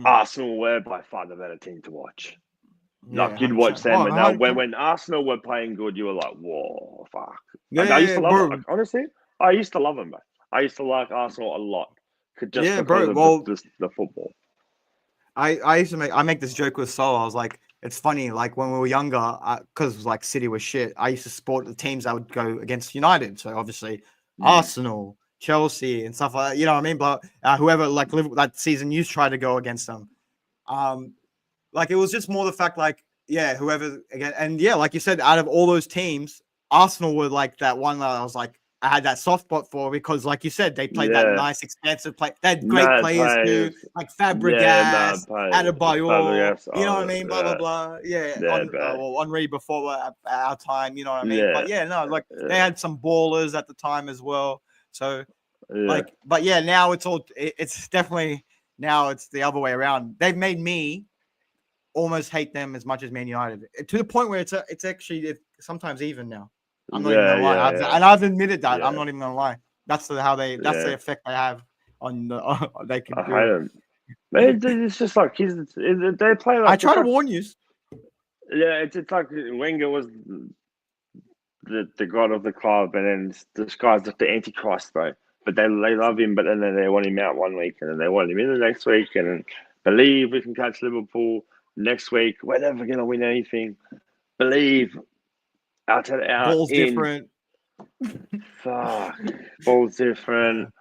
Arsenal were by far the better team to watch. Like you'd watch them, and when Arsenal were playing good, you were like, "Whoa, fuck!" I used to love them. Honestly, I used to love them, bro. I used to like Arsenal a lot, because of the football. I used to make this joke with Sol. I was like, it's funny, like when we were younger, because like City was shit. I used to support the teams that would go against United. So obviously, Arsenal, Chelsea, and stuff like that. You know what I mean? But whoever like lived that season, you tried to go against them. Like it was just more the fact, like, whoever again, and like you said, out of all those teams, Arsenal were like that one that I was like, I had that soft spot for, because, like you said, they played that nice, expansive play. They had great players too, like Fabregas, Adebayor. You know what I mean? Blah blah blah. Henry before our time. You know what I mean? But they had some ballers at the time as well. So but now it's definitely now it's the other way around. They've made me almost hate them as much as Man United, to the point where it's actually sometimes even now. I'm not even gonna lie, and I've admitted that. I'm not even gonna lie. That's the effect they have on the. They can do. It's just like they play like. I try to warn you. Yeah, it's like Wenger was the god of the club, and then this guy's like the antichrist, bro. But they love him, but then they want him out one week, and then they want him in the next week, and then believe we can catch Liverpool next week. We're never gonna win anything. Believe. Out. Ball's different. Fuck. Ball's different.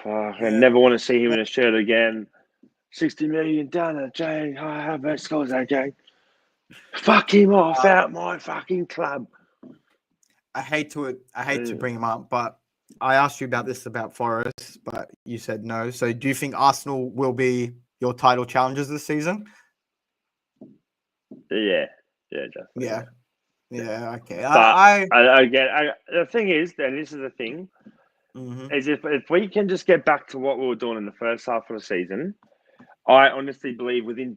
Fuck. I never want to see him in a shirt again. 60 million down at Jay. How much scores that game? Fuck him off out my fucking club. I hate to bring him up, but I asked you about Forest, but you said no. So do you think Arsenal will be your title challengers this season? Yeah, definitely. Yeah, okay. The thing is, and this is the thing, is if we can just get back to what we were doing in the first half of the season, I honestly believe within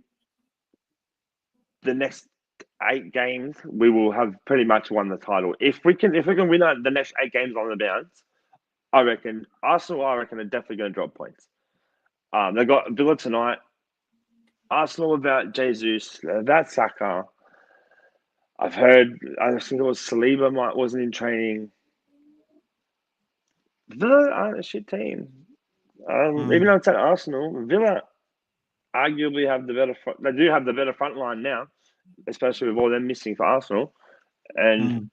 the next 8 games, we will have pretty much won the title. If we can win the next 8 games on the bounce, I reckon Arsenal are definitely going to drop points. They got Villa tonight. Arsenal about Jesus, about Saka. I've heard, I think it was Saliba wasn't in training. Villa aren't a shit team. Even though it's at Arsenal, Villa arguably have the better front. They do have the better front line now, especially with all them missing for Arsenal. And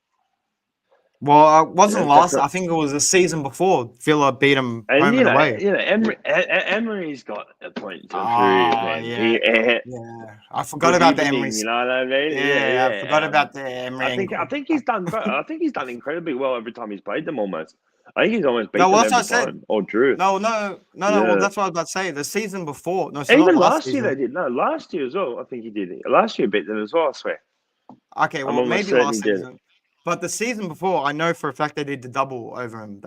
Well, it wasn't Yeah, last. I think it was the season before. Villa beat them home and away. Emery's got a point to prove, Ah, man. yeah, yeah. I forgot Good about the evening, Emery's. you know what I mean? Yeah, I forgot about the I Emery think angle. he's done. I think he's done incredibly well every time he's played them. Almost, I think he's almost beat No, well, them that's what every I said. time or drew. No. Well, Yeah, that's what I was about to say. The season before. No, so not even last last year they season. did. No, last year as well. I think he did. Last year beat them as well. I swear. Okay, I'm well, almost maybe certain he last did. season. But the season before, I know for a fact they did the double over him.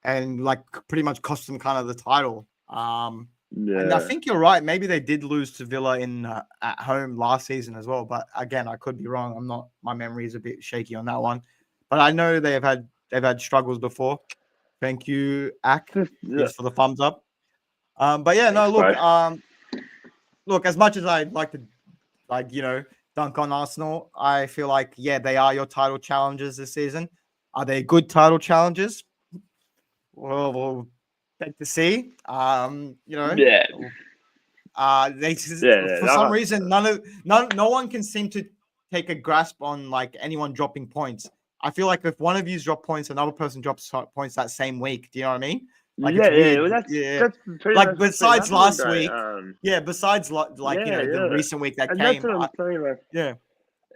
And like pretty much cost them kind of the title. And I Yeah, think you're right. Maybe they did lose to Villa in at home last season as well. But again, I could be wrong. I'm not. My memory is a bit shaky on that one. But I know they've had struggles before. Thank you, Ak. Here's for the thumbs up. But yeah, no. thanks, bro. Look. As much as I'd like to, dunk on Arsenal, I feel like they are your title challengers this season. Are they good title challengers? Well, we'll take to see. Yeah, They yeah. for some reason no one can seem to take a grasp on like anyone dropping points. I feel like if one of you drop points, another person drops points that same week. Do you know what I mean? Like it's weird. Well, Yeah. that's pretty Like much what's been besides happening, last bro. week. Yeah. Besides the recent week that And that's came. what I'm saying. Like, Yeah.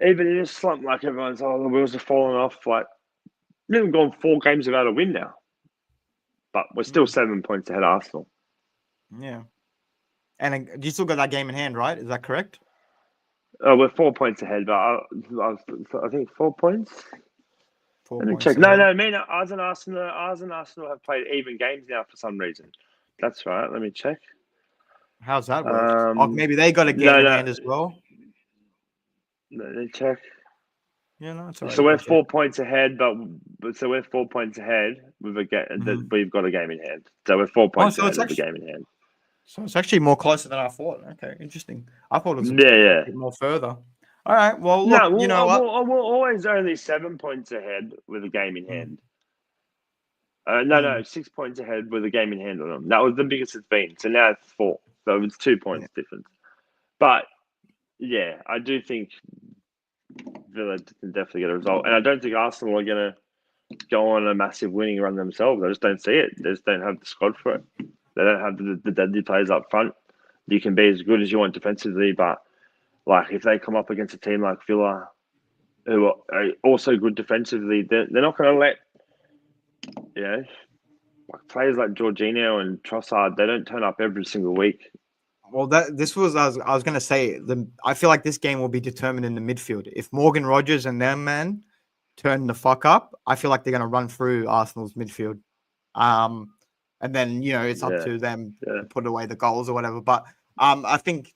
even in this slump, like everyone's, the wheels are falling off. Like, we've gone 4 games without a win now, but we're still 7 points ahead of Arsenal. Yeah. And you still got that game in hand, right? Is that correct? We're 4 points ahead, but I think 4 points. 4 Let me points check. ahead. Ours and Arsenal have played even games now for some reason. That's right. Let me check. How's that work? Maybe they got a game in hand as well. Let me check. Yeah, no, it's all right. So we're 4 points ahead, but we're 4 points ahead with a game. Mhm. We've got a game in hand. So we're 4 points so ahead it's with actually a game in hand. So it's actually more closer than I thought. Okay, interesting. I thought it was a Yeah. bit more further. All right. Well, No, look, you know what? we're always only 7 points ahead with a game in hand. Mm. No, 6 points ahead with a game in hand on them. That was the biggest it's been. So now it's 4. So it's 2 points difference. But yeah, I do think Villa can definitely get a result, and I don't think Arsenal are going to go on a massive winning run themselves. I just don't see it. They just don't have the squad for it. They don't have the deadly players up front. You can be as good as you want defensively, but like if they come up against a team like Villa, who are also good defensively, they're not going to let like players like Jorginho and Trossard. They don't turn up every single week. Well, this was I was going to say. I feel like this game will be determined in the midfield. If Morgan Rogers and them man turn the fuck up, I feel like they're going to run through Arsenal's midfield. And then it's up to them to put away the goals or whatever. But I think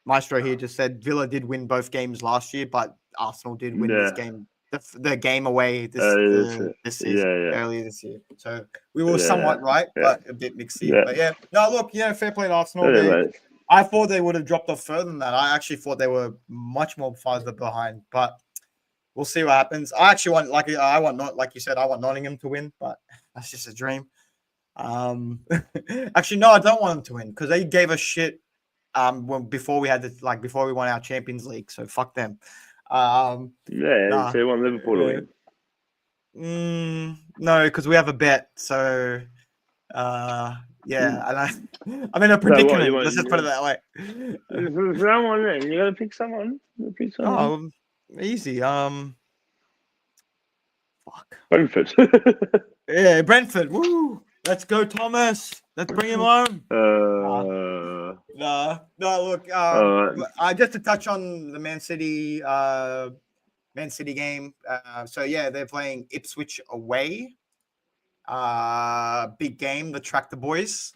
Maestro here just said Villa did win both games last year, but Arsenal did win this game, the game away this season, earlier this year. So we were somewhat right, but a bit mixed here. But no, look, fair play to Arsenal. I thought they would have dropped off further than that. I actually thought they were much more farther behind, but we'll see what happens. I actually want, like you said, I want Nottingham to win, but that's just a dream. Actually, no, I don't want them to win because they gave us shit before we won our Champions League. So fuck them. So you want Liverpool to win? No, because we have a bet. So and I'm in a predicament. So let's just put it that way. Someone, then you gotta pick someone. Oh, easy. Fuck. Brentford. Yeah, Brentford. Woo! Let's go, Thomas. Let's bring him home. No. Look, just to touch on the Man City game. They're playing Ipswich away. Big game. The Tractor Boys.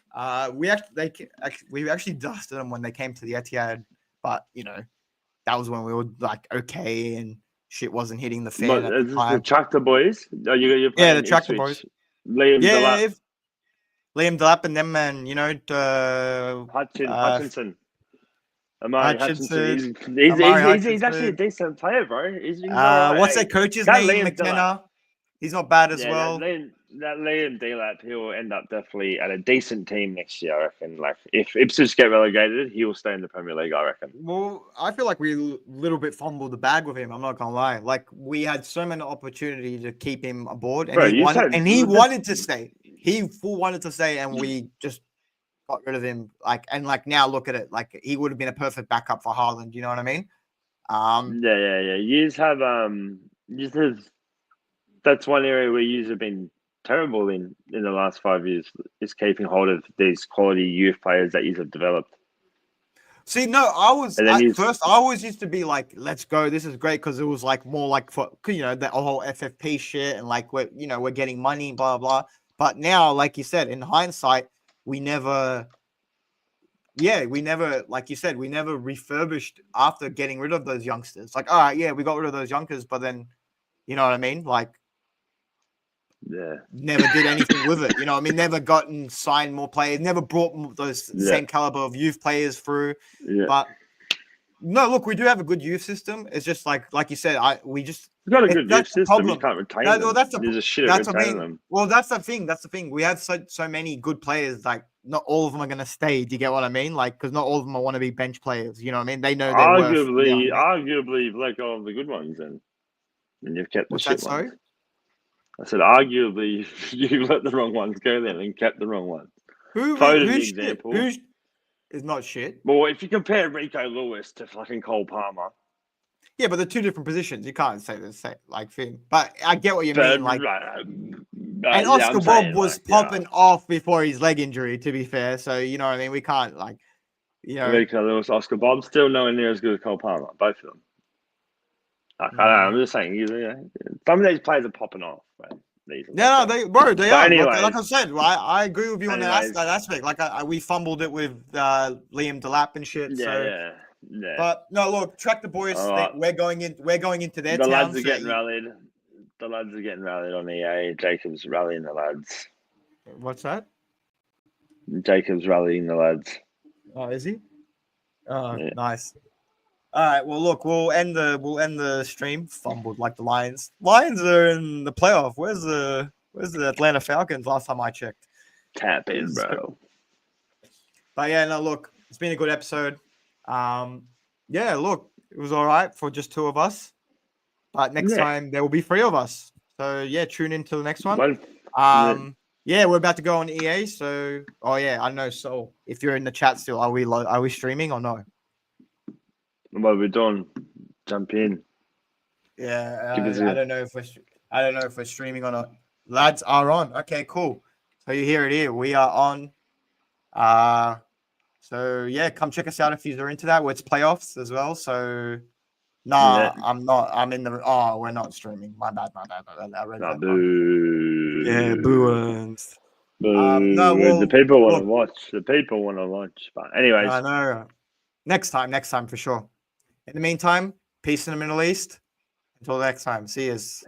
We actually dusted them when they came to the Etihad, but that was when we were like okay and shit wasn't hitting the fan at the time. The Tractor Boys. You're playing the Tractor Ipswich. Boys. Liam Delap. Liam Delap and them, man. Hutchinson. Amari Hutchinson. He's actually a decent player, bro. What's their coach's name? McKenna. He's not bad as well. that Liam Delap, he'll end up definitely at a decent team next year, I reckon. Like, if Ipswich get relegated, he will stay in the Premier League, I reckon. Well, I feel like we a little bit fumbled the bag with him. I'm not gonna lie. Like we had so many opportunities to keep him aboard, and Bro, he you wanted, said wanted to stay. He full wanted to stay, and we just got rid of him. Like now look at it. Like he would have been a perfect backup for Haaland. You know what I mean? Yeah. You have that's one area where you have been terrible in the last 5 years, is keeping hold of these quality youth players that you have developed. See, no, I always used to be like, let's go. This is great because it was like more like for the whole FFP shit and like we're getting money, blah blah. But now, like you said, in hindsight, we never, like you said, we never refurbished after getting rid of those youngsters. Like, all right, yeah, we got rid of those youngsters, but then, you know what I mean? Like, yeah, never did anything with it. You know what I mean? Never gotten signed more players, never brought those same caliber of youth players through. Yeah. But no, look, we do have a good youth system. It's just like you said, we've got a good youth system. You can't retain them. Well, There's a shit at retaining them. Well, that's the thing. That's the thing. We have so many good players. Like, not all of them are going to stay. Do you get what I mean? Like, because not all of them want to be bench players. You know what I mean? They know their worth. Arguably, you've let go of the good ones, and you've kept the shit ones. I said, arguably, you let the wrong ones go then and kept the wrong ones. Who's example. Who is not shit? Well, if you compare Rico Lewis to fucking Cole Palmer. Yeah, but they're two different positions. You can't say the same thing. But I get what you mean. Like, and Oscar Bob was popping off before his leg injury, to be fair. So, you know what I mean? We can't, Rico Lewis, Oscar Bob, still nowhere near as good as Cole Palmer, both of them. I don't know. I'm just saying, some of these players are popping off. They are. Anyways, like I said, I agree with you on that aspect. Like we fumbled it with Liam Delap and shit. Yeah. But no, look, track the boys. Right. We're going into their town. The lads are getting rallied. The lads are getting rallied on EA. Jacob's rallying the lads. What's that? Jacob's rallying the lads. Oh, is he? Oh, yeah. Nice. All right. Well, look, we'll end the stream. Fumbled like the Lions. Lions are in the playoff. Where's the Atlanta Falcons? Last time I checked. Tap in, bro. But yeah, no, look, it's been a good episode. Yeah, look, it was all right for just two of us. But next time there will be three of us. So yeah, tune in to the next one. Yeah, we're about to go on EA. So I don't know. So if you're in the chat still, are we streaming or no? What we're doing, jump in. Yeah, I don't know if we're streaming or not. Lads are on. Okay, cool. So you hear it here. We are on. So yeah, come check us out if you're into that. It's playoffs as well. So I'm not. I'm in the. Oh, we're not streaming. My bad. I read that. Boo. Yeah, boo. The people want to watch. The people want to watch. But anyways, I know. Next time for sure. In the meantime, peace in the Middle East. Until next time, see yous.